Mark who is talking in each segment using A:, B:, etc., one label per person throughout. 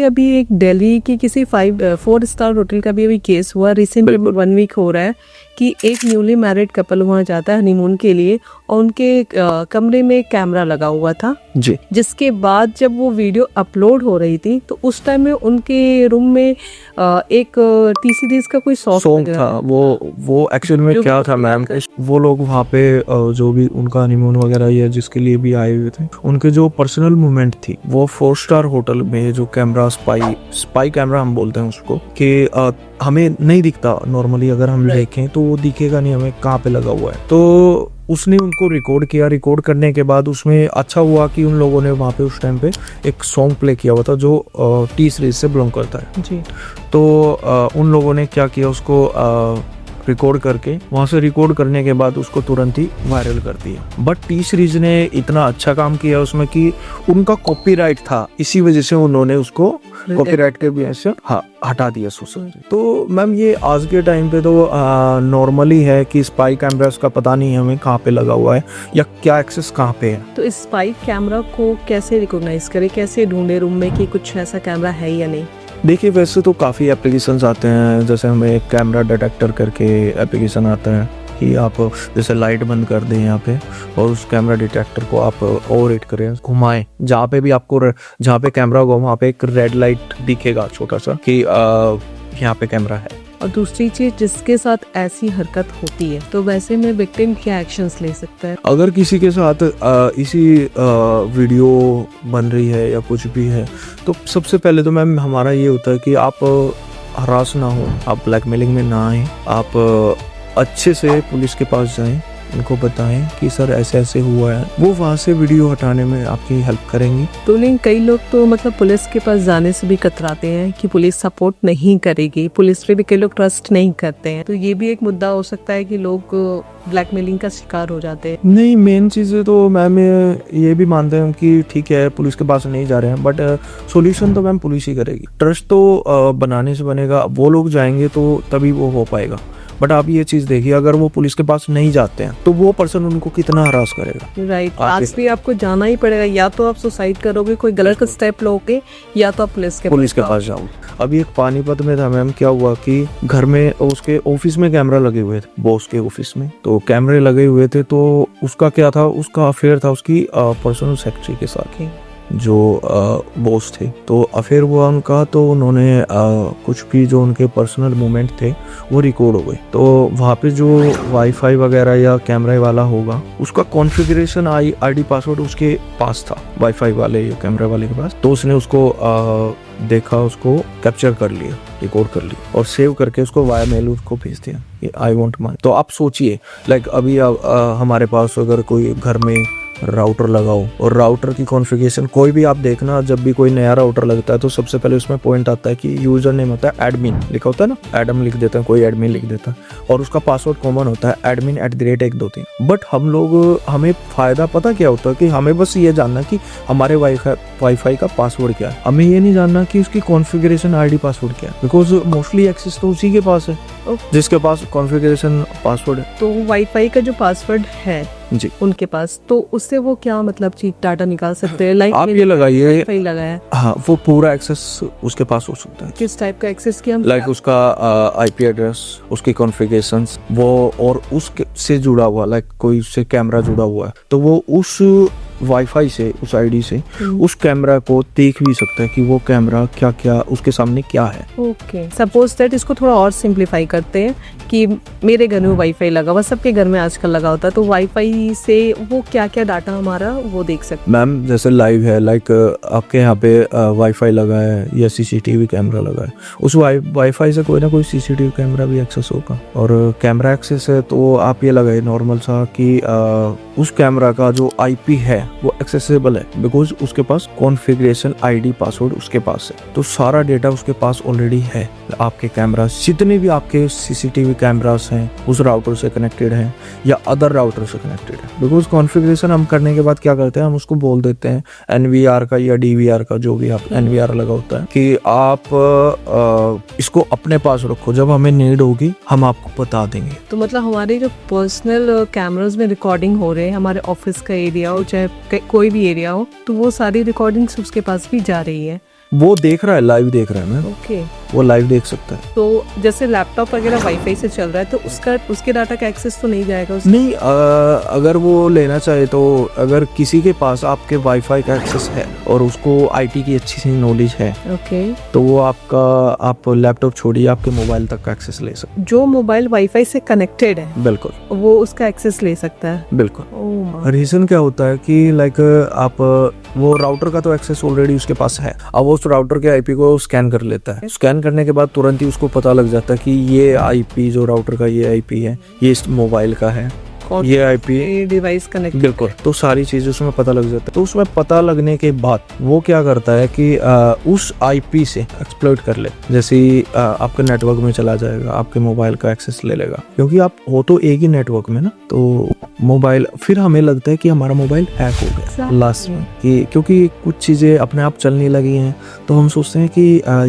A: अभी एक दिल्ली की किसी 4 स्टार होटल का भी अभी केस हुआ रिसेंटली 1 वीक हो रहा है कि एक न्यूली मैरिड कपल वहाँ जाता है हनीमून के लिए और उनके कमरे में कैमरा लगा हुआ था
B: जी।
A: जिसके बाद जब वो वीडियो अपलोड हो रही थी तो उस टाइम में उनके रूम में एक टी सीरीज का कोई
B: सॉन्ग था। वो एक्चुअल में क्या था मैम, वो लोग वहाँ पे जो भी उनका हनीमून वगैरह या जिसके लिए भी आए हुए थे, उनके जो पर्सनल मूवमेंट थी वो 4 स्टार होटल में जो कैमरा स्पाई कैमरा हम बोलते हैं उसको, कि हमें नहीं दिखता नॉर्मली, अगर हम देखें तो वो दिखेगा नहीं हमें कहाँ पे लगा हुआ है। तो उसने उनको रिकॉर्ड किया। रिकॉर्ड करने के बाद उसमें अच्छा हुआ कि उन लोगों ने वहाँ पे उस टाइम पे एक सॉन्ग प्ले किया हुआ था जो टी सीरीज से बिलोंग करता है
A: जी।
B: तो उन लोगों ने क्या किया, उसको रिकॉर्ड करके वहाँ से रिकॉर्ड करने के बाद उसको तुरंत ही वायरल कर दिया। बट टी सीरीज ने इतना अच्छा काम किया उसमें कि उनका कॉपीराइट था, इसी वजह से उन्होंने उसको कॉपीराइट के भी ऐसे हटा दिया सोशल। तो मैम ये आज के टाइम पे तो नॉर्मली है कि स्पाई कैमरास का पता नहीं हमें कहाँ पे लगा हुआ है या क्या एक्सेस कहाँ पे है।
A: तो इस स्पाई कैमरा को कैसे रिकॉग्नाइज करें, कैसे ढूंढे रूम में कि कुछ ऐसा कैमरा है या नहीं?
B: देखिए वैसे तो काफ़ी एप्लीकेशंस आते हैं, जैसे हमें कैमरा डिटेक्टर करके एप्लीकेशन आता है कि आप जैसे लाइट बंद कर दें यहाँ पे और उस कैमरा डिटेक्टर को आप ओवरराइड करें, घुमाएं, जहाँ पे भी आपको जहाँ पे कैमरा होगा वहाँ पे एक रेड लाइट दिखेगा छोटा सा कि यहाँ पे कैमरा है।
A: और दूसरी चीज, जिसके साथ ऐसी हरकत होती है तो वैसे में विक्टिम क्या एक्शंस ले सकता है?
B: अगर किसी के साथ इसी वीडियो बन रही है या कुछ भी है तो सबसे पहले तो मैम हमारा ये होता है कि आप हरास ना हो, आप ब्लैकमेलिंग में ना आए, आप अच्छे से पुलिस के पास जाएं, उनको बताएं कि सर ऐसे ऐसे हुआ है, वो वहाँ से वीडियो हटाने में आपकी हेल्प करेंगी।
A: तो नहीं, कई लोग तो मतलब पुलिस के पास जाने से भी कतराते हैं कि पुलिस सपोर्ट नहीं करेगी, पुलिस पे भी कई लोग ट्रस्ट नहीं करते हैं, तो ये भी एक मुद्दा हो सकता है कि लोग ब्लैकमेलिंग का शिकार हो जाते हैं।
B: नहीं, मेन चीज़ें तो मैम ये भी मानते हैं कि ठीक है पुलिस के पास नहीं जा रहे हैं, बट सॉल्यूशन तो मैम पुलिस ही करेगी। ट्रस्ट तो बनाने से बनेगा, वो लोग जाएंगे तो तभी वो हो पाएगा। बट आप ये चीज देखिए, अगर वो पुलिस के पास नहीं जाते हैं तो वो पर्सन उनको कितना हरास करेगा।
A: राइट, आज भी आपको जाना ही पड़ेगा, या तो आप सुसाइड करोगे, कोई गलत स्टेप लोगे, या तो आप पुलिस के पास जाओ।
B: अभी एक पानीपत में था मैम, क्या हुआ कि घर में उसके ऑफिस में कैमरा लगे हुए थे, बॉस के ऑफिस में तो कैमरे लगे हुए थे। तो उसका क्या था, उसका अफेयर था उसकी पर्सनल सेक्रेटरी के साथ जो बॉस थे, तो अफेयर हुआ उनका। तो उन्होंने कुछ भी जो उनके पर्सनल मोमेंट थे वो रिकॉर्ड हो गए। तो वहाँ पे जो वाईफाई वगैरह या कैमरे वाला होगा उसका कॉन्फ़िगरेशन आईडी पासवर्ड उसके पास था, वाईफाई वाले या कैमरे वाले के पास। तो उसने उसको देखा, उसको कैप्चर कर लिया, रिकॉर्ड कर लिया और सेव करके उसको वाया मेल उसको भेज दिया कि आई वांट मनी। तो आप सोचिए, लाइक अभी हमारे पास अगर कोई घर में राउटर लगाओ और राउटर की कॉन्फ़िगरेशन कोई भी आप देखना, जब भी कोई नया राउटर लगता है तो सबसे पहले उसमें पॉइंट आता है कि यूजर नेम होता है एडमिन लिखा होता है ना, एडम लिख देता है, कोई एडमिन लिख देता है और उसका पासवर्ड कॉमन होता है admin@123। बट हमें फायदा पता क्या होता है कि हमें बस ये जानना कि हमारे वाईफाई का पासवर्ड क्या है, हमें ये नहीं जानना कि उसकी कॉन्फ़िगरेशन आईडी पासवर्ड क्या है, बिकॉज मोस्टली एक्सेस तो उसी के पास है जिसके पास कॉन्फ़िगरेशन पासवर्ड है।
A: तो वाईफाई का जो पासवर्ड है
B: जी
A: उनके पास, तो उससे वो क्या मतलब चीज डाटा निकाल सकते हैं? लाइक
B: आप ये लगाइए,
A: वाईफाई लगाया,
B: हाँ, वो पूरा एक्सेस उसके पास हो सकता है।
A: किस टाइप का एक्सेस किया?
B: लाइक उसका आईपी एड्रेस, उसकी कॉन्फ़िगरेशंस, वो और उसके से जुड़ा हुआ, लाइक कोई उससे कैमरा जुड़ा हुआ है तो वो उस वाईफाई से, उस आईडी से उस कैमरा को देख भी सकता है कि वो कैमरा क्या क्या उसके सामने क्या है।
A: ओके, सपोज दैट इसको थोड़ा और सिंप्लीफाई करते हैं कि मेरे घर में वाईफाई लगा हुआ, सबके घर में आजकल लगा होता है, तो वाईफाई से वो क्या क्या डाटा हमारा वो देख सकते हैं?
B: मैम जैसे लाइव है, लाइक आपके यहाँ पे वाईफाई लगा है या सीसीटीवी कैमरा लगा है, उस वाईफाई से कोई ना कोई सीसीटीवी कैमरा भी एक्सेस होगा। और कैमरा एक्सेस है तो आप ये लगाए नॉर्मल सा कि उस कैमरा का जो आईपी है वो एक्सेसिबल है, बिकॉज उसके पास कॉन्फ़िगरेशन आईडी पासवर्ड उसके पास है, तो सारा डेटा उसके पास ऑलरेडी है। आपके कैमरा जितने भी आपके सीसीटीवी कैमरास हैं उस राउटर से कनेक्टेड हैं या अदर राउटर से कनेक्टेड है, बिकॉज कॉन्फ़िगरेशन हम करने के बाद क्या करते हैं, हम उसको बोल देते हैं एनवीआर का या डीवीआर का, जो भी आप एनवीआर लगा होता है, कि आप इसको अपने पास रखो, जब हमें नीड होगी हम आपको बता देंगे।
A: तो मतलब हमारे जो पर्सनल कैमरास में रिकॉर्डिंग हो रहे हैं, हमारे ऑफिस का एरिया हो चाहे कोई भी एरिया हो, तो वो सारी रिकॉर्डिंग्स उसके पास भी जा रही है।
B: वो देख रहा है, लाइव देख रहा है मैम,
A: ओके।
B: वो लाइव देख सकता है।
A: तो जैसे लैपटॉप वगैरह वाईफाई से चल रहा है तो उसके डाटा का एक्सेस तो नहीं जाएगा
B: नहीं, अगर वो लेना चाहे तो, अगर किसी के पास आपके वाईफाई का एक्सेस है और उसको आईटी की अच्छी सी नॉलेज है,
A: ओके।
B: तो वो आप लैपटॉप छोड़िए, आपके मोबाइल तक का एक्सेस ले सकते
A: जो मोबाइल वाईफाई से कनेक्टेड है
B: हैं। बिल्कुल
A: वो उसका एक्सेस ले सकता है।
B: बिल्कुल।
A: ओह,
B: रीजन क्या होता है कि लाइक आप वो राउटर का तो एक्सेस ऑलरेडी उसके पास है, अब वो उस राउटर के आईपी को स्कैन कर लेता है। स्कैन करने के बाद तुरंत ही उसको पता लग जाता है कि ये आईपी जो राउटर का ये आईपी है, ये इस मोबाइल का है,
A: कौन
B: ये आईपी
A: डिवाइस कनेक्ट।
B: बिल्कुल। तो सारी चीजें उसमें पता लग जाता है। तो उसमें पता लगने के बाद वो क्या करता है कि उस आईपी से एक्सप्लॉइट कर ले। जैसे ही आपके नेटवर्क में चला जाएगा, आपके मोबाइल का एक्सेस ले लेगा, क्योंकि आप हो तो एक ही नेटवर्क में ना। तो मोबाइल, फिर हमें लगता है कि हमारा मोबाइल हैक हो गया
A: Exactly.
B: लास्ट में, कि क्योंकि कुछ चीजें अपने आप चलने लगी हैं, तो हम सोचते हैं कि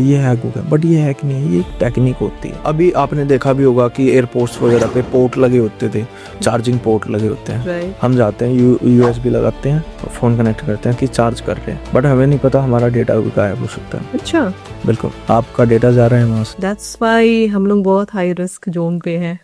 B: ये हैक हो गया, बट ये हैक नहीं है, ये टेक्निक होती है। अभी आपने देखा भी होगा कि एयरपोर्ट्स वगैरह पे पोर्ट लगे होते थे, चार्जिंग पोर्ट लगे होते हैं।
A: राइट।
B: हम जाते हैं, यूएसबी लगाते हैं, फोन कनेक्ट करते हैं कि चार्ज कर रहे हैं, बट हमें नहीं पता हमारा डेटा भी गायब हो सकता है।
A: अच्छा,
B: बिल्कुल, आपका डेटा जा रहा है वहां से।
A: दैट्स व्हाई हम लोग बहुत हाई रिस्क जोन पे हैं।